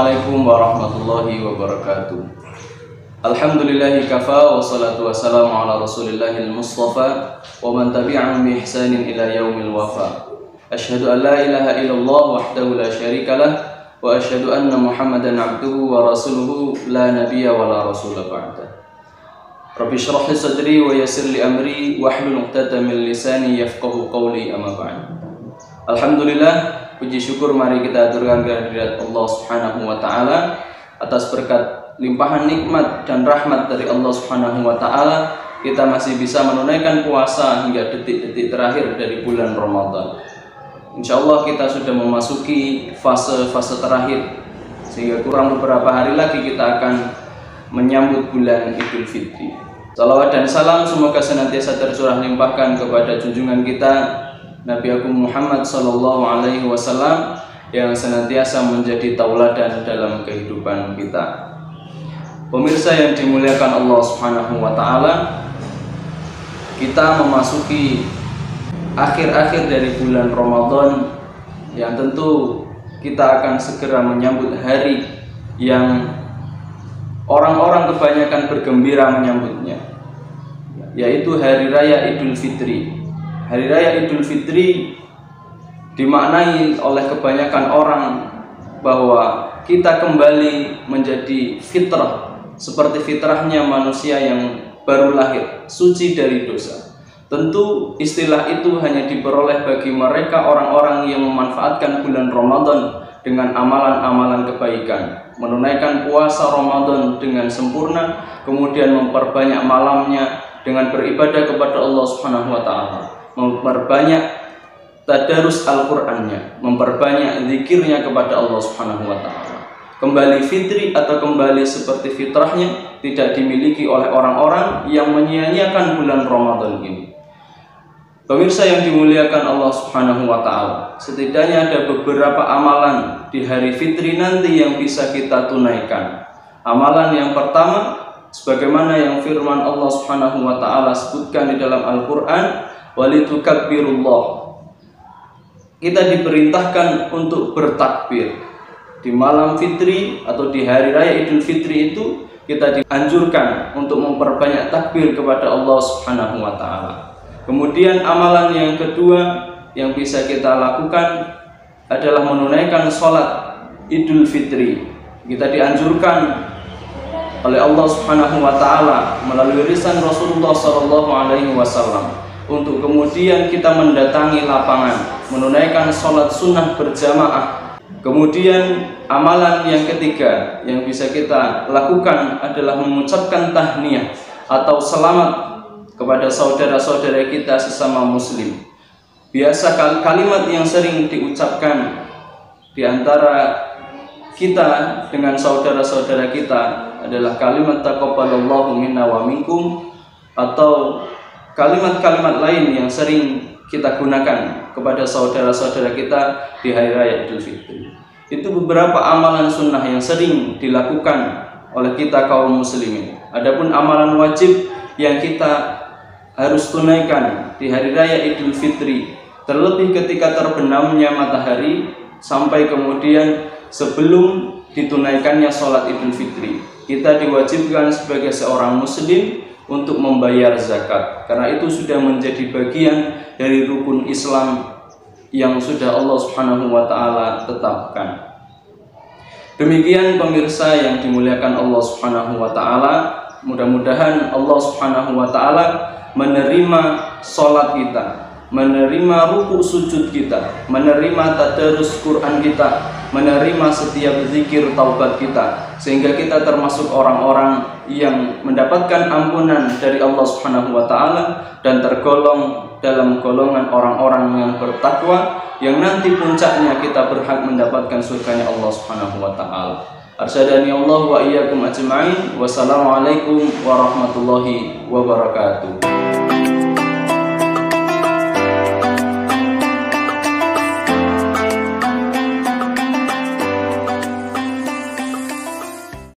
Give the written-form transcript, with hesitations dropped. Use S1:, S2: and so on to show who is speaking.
S1: Assalamualaikum warahmatullahi wabarakatuh. Alhamdulillahi kafa wa salatu wassalamu ala rasulillahil mustafa wa man tabi'ahum bi ihsanin ila yaumil wafa. Asyhadu an la ilaha illallah wahdahu la syarikalah wa asyhadu anna Muhammadan abduhu wa rasuluhu la nabiyya wa la rasula ba'da. Rabbi shrah li sadri wa yassir li amri wahlul 'uqdatam min lisani yafqahu qawli, amma ba'd. Alhamdulillah, puji syukur mari kita aturkan kehadirat Allah Subhanahu wa taala atas berkat limpahan nikmat dan rahmat dari Allah Subhanahu wa taala kita masih bisa menunaikan puasa hingga detik-detik terakhir dari bulan Ramadan. Insyaallah kita sudah memasuki fase terakhir, sehingga kurang beberapa hari lagi kita akan menyambut bulan Idul Fitri. Salawat dan salam semoga senantiasa tercurah limpahkan kepada junjungan kita Nabi Agung Muhammad Sallallahu Alaihi Wasallam yang senantiasa menjadi tauladan dalam kehidupan kita. Pemirsa yang dimuliakan Allah Subhanahu Wa Taala, kita memasuki akhir-akhir dari bulan Ramadan yang tentu kita akan segera menyambut hari yang orang-orang kebanyakan bergembira menyambutnya, yaitu Hari Raya Idul Fitri. Hari Raya Idul Fitri dimaknai oleh kebanyakan orang bahwa kita kembali menjadi fitrah, seperti fitrahnya manusia yang baru lahir, suci dari dosa. Tentu istilah itu hanya diperoleh bagi mereka orang-orang yang memanfaatkan bulan Ramadan dengan amalan-amalan kebaikan, menunaikan puasa Ramadan dengan sempurna, kemudian memperbanyak malamnya dengan beribadah kepada Allah Subhanahu wa taala, memperbanyak tadarus Al-Qur'annya, memperbanyak zikirnya kepada Allah Subhanahu wa taala. Kembali fitri atau kembali seperti fitrahnya tidak dimiliki oleh orang-orang yang menyia-nyiakan bulan Ramadan ini. Pemirsa yang dimuliakan Allah Subhanahu wa taala, setidaknya ada beberapa amalan di hari fitri nanti yang bisa kita tunaikan. Amalan yang pertama, sebagaimana yang firman Allah Subhanahu wa taala sebutkan di dalam Al-Qur'an, walitukabbirullah. Kita diperintahkan untuk bertakbir di malam fitri atau di hari raya Idul Fitri itu. Kita dianjurkan untuk memperbanyak takbir kepada Allah Subhanahu wa taala. Kemudian amalan yang kedua yang bisa kita lakukan adalah menunaikan sholat Idul Fitri. Kita dianjurkan oleh Allah Subhanahu wa taala melalui lisan Rasulullah sallallahu alaihi wasallam untuk kemudian kita mendatangi lapangan, menunaikan sholat sunnah berjamaah. Kemudian amalan yang ketiga yang bisa kita lakukan adalah mengucapkan tahniyah atau selamat kepada saudara-saudara kita sesama muslim. Biasa kalimat yang sering diucapkan di antara kita dengan saudara-saudara kita adalah kalimat taqabbalallahu minna wa minkum, atau kalimat-kalimat lain yang sering kita gunakan kepada saudara-saudara kita di hari raya Idul Fitri. Itu beberapa amalan sunnah yang sering dilakukan oleh kita kaum muslimin. Adapun amalan wajib yang kita harus tunaikan di hari raya Idul Fitri, terlebih ketika terbenamnya matahari sampai kemudian sebelum ditunaikannya sholat Idul Fitri, kita diwajibkan sebagai seorang muslim untuk membayar zakat, karena itu sudah menjadi bagian dari rukun Islam yang sudah Allah Subhanahu wa taala tetapkan. Demikian pemirsa yang dimuliakan Allah Subhanahu wa taala, mudah-mudahan Allah Subhanahu wa taala menerima sholat kita, menerima ruku sujud kita, menerima tadarus Quran kita, menerima setiap zikir taubat kita, sehingga kita termasuk orang-orang yang mendapatkan ampunan dari Allah Subhanahu wa taala dan tergolong dalam golongan orang-orang yang bertakwa, yang nanti puncaknya kita berhak mendapatkan surganya Allah Subhanahu wa taala. Arsyadani Allah wa iyyakum ajma'in. Wassalamualaikum warahmatullahi wabarakatuh.